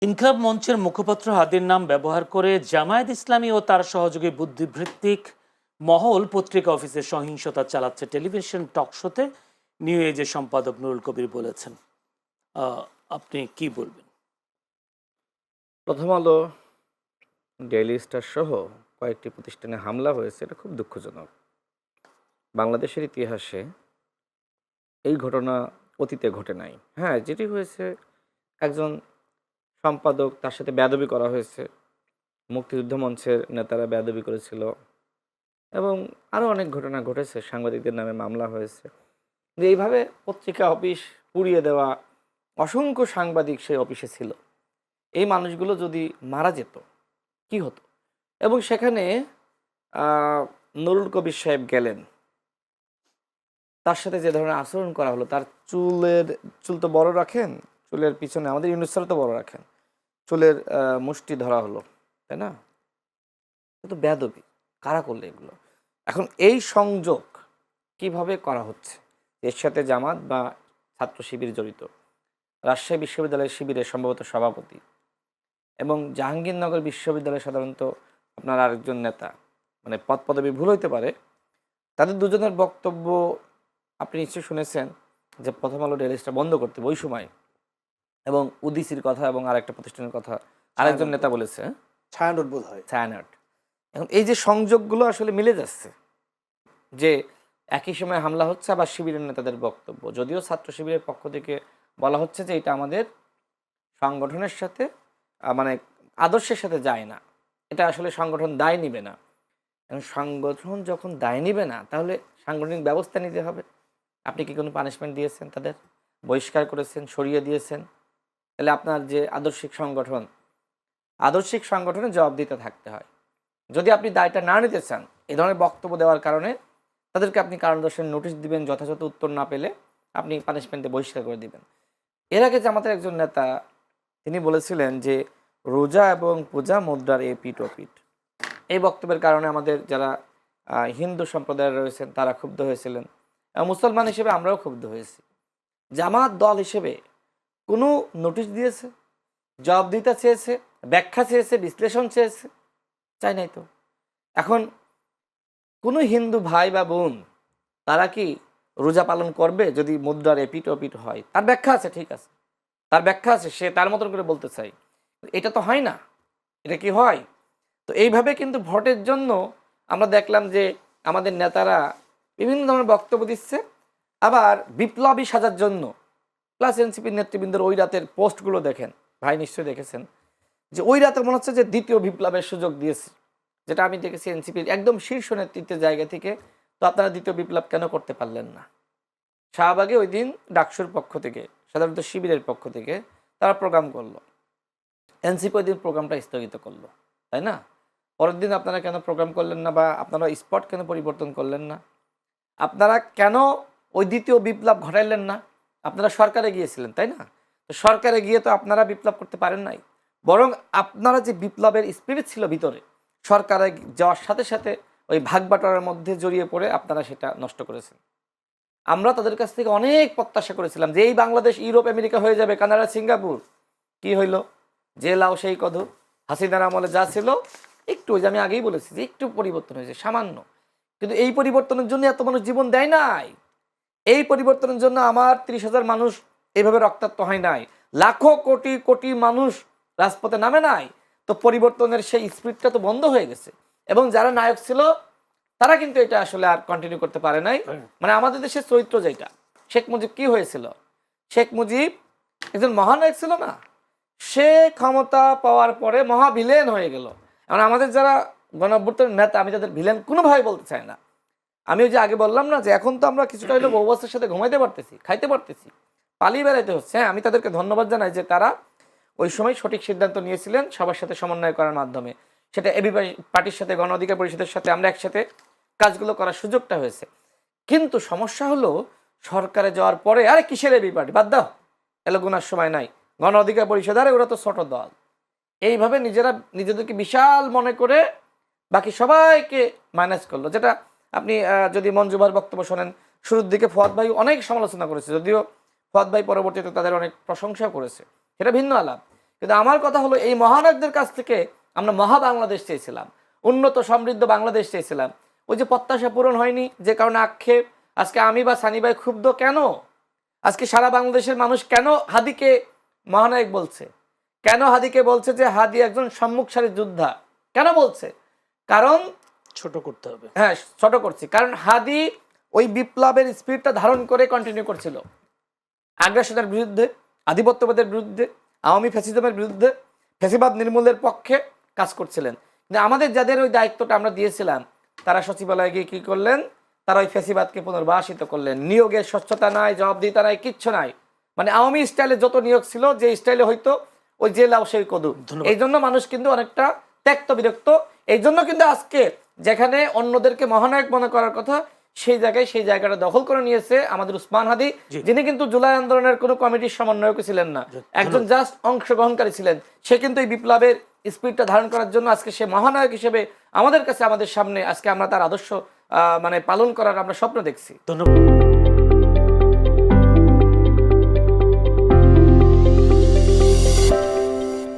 ইনকিলাব মঞ্চের মুখপাত্র হাদির নাম ব্যবহার করে জামায়াত ইসলামী ও তার সহযোগী বুদ্ধিবৃত্তিক মহল পত্রিকা অফিসে সহিংসতা চালাচ্ছে টেলিভিশন টক শোতে নিউ এজের সম্পাদক নুরুল কবির বলেছেন। আপনি কি বলবেন? প্রথম আলো, ডেইলি স্টার সহ কয়েকটি প্রতিষ্ঠানে হামলা হয়েছে, এটা খুব দুঃখজনক। বাংলাদেশের ইতিহাসে এই ঘটনা অতীতে ঘটে নাই। হ্যাঁ, যেটি হয়েছে, একজন সম্পাদক, তার সাথে বেয়াদবি করা হয়েছে, মুক্তিযুদ্ধ মঞ্চের নেতারা বেয়াদবি করেছিল এবং আরও অনেক ঘটনা ঘটেছে, সাংবাদিকদের নামে মামলা হয়েছে। যে এইভাবে পত্রিকা অফিস পুড়িয়ে দেওয়া, অসংখ্য সাংবাদিক সেই অফিসে ছিল। এই মানুষগুলো যদি মারা যেত কি হতো? এবং সেখানে নুরুল কবির সাহেব গেলেন, তার সাথে যে ধরনের আচরণ করা হলো, তার চুল তো বড় রাখেন, চুলের পিছনে আমাদের ইউনুস স্যার তো বড় রাখেন, চুলের মুষ্টি ধরা হলো, তাই না? এ তো বেয়াদবি। কারা করলো এগুলো? এখন এই সংযোগ কিভাবে করা হচ্ছে? এর সাথে জামাত বা ছাত্র শিবির জড়িত। রাজশাহী বিশ্ববিদ্যালয়ের শিবিরের সম্ভবত সভাপতি এবং জাহাঙ্গীরনগর বিশ্ববিদ্যালয়ে সাধারণত আপনার আরেকজন নেতা, মানে পদ পদবি ভুল হইতে পারে, তাদের দুজনের বক্তব্য আপনি নিশ্চয়ই শুনেছেন যে প্রথম আলো ডেইলি স্টার বন্ধ করতে হবে ওই সময়, এবং উদিসির কথা এবং আরেকটা প্রতিষ্ঠানের কথা আরেকজন নেতা বলেছে, ছায়ানট বোধ হয়। ছায়ানট। এখন এই যে সংযোগগুলো আসলে মিলে যাচ্ছে, যে একই সময় হামলা হচ্ছে, আবার শিবিরের নেতাদের বক্তব্য, যদিও ছাত্র শিবিরের পক্ষ থেকে বলা হচ্ছে যে এটা আমাদের সংগঠনের সাথে মানে আদর্শের সাথে যায় না, এটা আসলে সংগঠন দায় নিবে না। এবং সংগঠন যখন দায় নিবে না, তাহলে সাংগঠনিক ব্যবস্থা নিতে হবে। আপনি কি কোনো পানিশমেন্ট দিয়েছেন, তাদের বহিষ্কার করেছেন, সরিয়ে দিয়েছেন? তাহলে আপনার যে আদর্শিক সংগঠনে জবাব দিতে থাকতে হয়। যদি আপনি দায়টা না নিতে চান, এ ধরনের বক্তব্য দেওয়ার কারণে তাদেরকে আপনি কারণ দর্শনের নোটিশ দিবেন, যথাযথ উত্তর না পেলে আপনি পানিশমেন্টে বহিষ্কার করে দিবেন। এর আগে জামাতের একজন নেতা তিনি বলেছিলেন যে রোজা এবং পূজা মুদ্রার এপিঠ ওপিঠ। এই বক্তব্যের কারণে আমাদের যারা হিন্দু সম্প্রদায়ের রয়েছেন তারা ক্ষুব্ধ হয়েছিলেন, এবং মুসলমান হিসেবে আমরাও ক্ষুব্ধ হয়েছি। জামাত দল হিসেবে কোনো নোটিশ দিয়েছে, জবাব দিতে চেয়েছে, ব্যাখ্যা চেয়েছে, বিশ্লেষণ চেয়েছে? চাই নাই তো। এখন কোনো হিন্দু ভাই বা বোন তারা কি রোজা পালন করবে যদি মুদ্রার এপিঠ ওপিঠ হয়? তার ব্যাখ্যা আছে, ঠিক আছে, তার ব্যাখ্যা আছে, সে তার মতন করে বলতে চাই। এটা তো হয় না। এটা কি হয়? তো এইভাবে কিন্তু ভোটের জন্য আমরা দেখলাম যে আমাদের নেতারা বিভিন্ন ধরনের বক্তব্য দিচ্ছে, আবার বিপ্লবী সাজার জন্য প্লাস এনসিপির নেতৃবৃন্দের ওই রাতের পোস্টগুলো দেখেন, ভাই নিশ্চয়ই দেখেছেন, যে ওই রাতে মনে হচ্ছে যে দ্বিতীয় বিপ্লবের সুযোগ দিয়েছে, যেটা আমি দেখেছি এনসিপির একদম শীর্ষ নেতৃত্বের জায়গা থেকে। তো আপনারা দ্বিতীয় বিপ্লব কেন করতে পারলেন না? শাহবাগে ওই দিন ডাকসুর পক্ষ থেকে, সাধারণত শিবিরের পক্ষ থেকে তারা প্রোগ্রাম করলো, এনসিপি ওই দিন প্রোগ্রামটা স্থগিত করলো, তাই না? পরের দিন আপনারা কেন প্রোগ্রাম করলেন না, বা আপনারা স্পট কেন পরিবর্তন করলেন না? আপনারা কেন ওই দ্বিতীয় বিপ্লব ঘটাইলেন না? আপনারা সরকারে গিয়েছিলেন, তাই না? তো সরকারে গিয়ে তো আপনারা বিপ্লব করতে পারেন নাই, বরং আপনারা যে বিপ্লবের স্পিরিট ছিল ভিতরে, সরকারে যাওয়ার সাথে সাথে ওই ভাগবাটোয়ারার মধ্যে জড়িয়ে পড়ে আপনারা সেটা নষ্ট করেছেন। আমরা তাদের কাছ থেকে অনেক প্রত্যাশা করেছিলাম যে এই বাংলাদেশ ইউরোপ আমেরিকা হয়ে যাবে, কানাডা, সিঙ্গাপুর। কি হইল? যে লাও সেই কদু। হাসিনার আমলে যা ছিল একটু, ওই যে আমি আগেই বলেছি যে একটু পরিবর্তন হয়েছে, সামান্য। কিন্তু এই পরিবর্তনের জন্য এত মানুষ জীবন দেয় নাই। এই পরিবর্তনের জন্য আমার 30,000 মানুষ এইভাবে রক্তাক্ত হয় নাই, লাখো কোটি কোটি মানুষ রাজপথে নামে নাই। তো পরিবর্তনের সেই স্পিরিটটা তো বন্ধ হয়ে গেছে, এবং যারা নায়ক ছিল তারা কিন্তু এটা আসলে আর কন্টিনিউ করতে পারে নাই। মানে আমাদের দেশের চরিত্র যেটা, শেখ মুজিব কি হয়েছিল? শেখ মুজিব একজন মহানায়ক ছিল না? সে ক্ষমতা পাওয়ার পরে মহা ভিলেন হয়ে গেল। এখন আমাদের যারা গণঅভ্যুত্থানের নেতা, আমি তাদের ভিলেন কোনোভাবে বলতে চাই না। আমি ওই যে আগে বললাম না যে এখন তো আমরা কিছুটা হইলেও বউবাসের সাথে ঘুমাইতে পারতেছি, খাইতে পারতেছি, পালিয়ে বেড়াইতে হচ্ছে। হ্যাঁ, আমি তাদেরকে ধন্যবাদ জানাই যে তারা ওই সময় সঠিক সিদ্ধান্ত নিয়েছিলেন সবার সাথে সমন্বয় করার মাধ্যমে। সেটা এবি পার্টির সাথে, গণ অধিকার পরিষদের সাথে আমরা একসাথে কাজগুলো করার সুযোগটা হয়েছে। কিন্তু সমস্যা হলো সরকারে যাওয়ার পরে, আরে কিসের এবি পার্টি, বাদ দাও, এলো গুনার সময় নাই, গণ অধিকার পরিষদ, আরে ওরা তো ছোট দল। এইভাবে নিজেরা নিজেদেরকে বিশাল মনে করে বাকি সবাইকে মাইনাস করলো। যেটা আপনি যদি মঞ্জুবার বক্তব্য শোনেন, শুরুর দিকে ফুয়াদ ভাই অনেক সমালোচনা করেছে, যদিও ফুয়াদ ভাই পরবর্তীতে তাদের অনেক প্রশংসা করেছে, সেটা ভিন্ন আলাপ। কিন্তু আমার কথা হলো এই মহানায়কদের কাছ থেকে আমরা মহা বাংলাদেশ চেয়েছিলাম, উন্নত সমৃদ্ধ বাংলাদেশ চেয়েছিলাম। ওই যে প্রত্যাশা পূরণ হয়নি, যে কারণে আক্ষেপ। আজকে আমি বা সানি ভাই ক্ষুব্ধ কেন? আজকে সারা বাংলাদেশের মানুষ কেন হাদিকে মহানায়ক বলছে? কেন হাদিকে বলছে যে হাদি একজন সম্মুখ সারির যোদ্ধা? কেন বলছে? কারণ ছোট করতে হবে। হ্যাঁ, ছোট করছি, কারণ হাদি ওই বিপ্লবের স্পিরিটটা ধারণ করে কন্টিনিউ করছিল আগ্রাসনের বিরুদ্ধে, আধিপত্যবাদের বিরুদ্ধে, আওয়ামী ফ্যাসিজমের বিরুদ্ধে, ফ্যাসিবাদ নির্মূলের পক্ষে কাজ করছিলেন। কিন্তু আমাদের যাদের ওই দায়িত্বটা আমরা দিয়েছিলাম, তারা সচিবালয়ে গিয়ে কী করলেন? তারা ওই ফ্যাসিবাদকে পুনর্বাসিত করলেন। নিয়োগের স্বচ্ছতা নাই, জবাবদিহিতা নাই, কিচ্ছু নাই। মানে আওয়ামী স্টাইলে যত নিয়োগ ছিল, যে স্টাইলে হয়তো ওই যে লাউ সেই কদু। এই জন্য মানুষ কিন্তু অনেকটা ত্যক্ত বিরক্ত। এই জন্য কিন্তু আজকে যেখানে অন্যদেরকে মহানায়ক মনে করার কথা, সেই জায়গায় সেই জায়গাটা দখল করে নিয়েছে আমাদের উসমান হাদি, যিনি কিন্তু জুলাই আন্দোলনের কোনো কমিটির সমন্বয়ক ছিলেন না, একজন জাস্ট অংশগ্রহণকারী ছিলেন। সে কিন্তু এই বিপ্লবের স্পিরিটটা ধারণ করার জন্য আজকে সে মহানায়ক হিসেবে আমাদের কাছে, আমাদের সামনে আজকে আমরা তার আদর্শ মানে পালন করার আমরা স্বপ্ন দেখছি। ধন্যবাদ।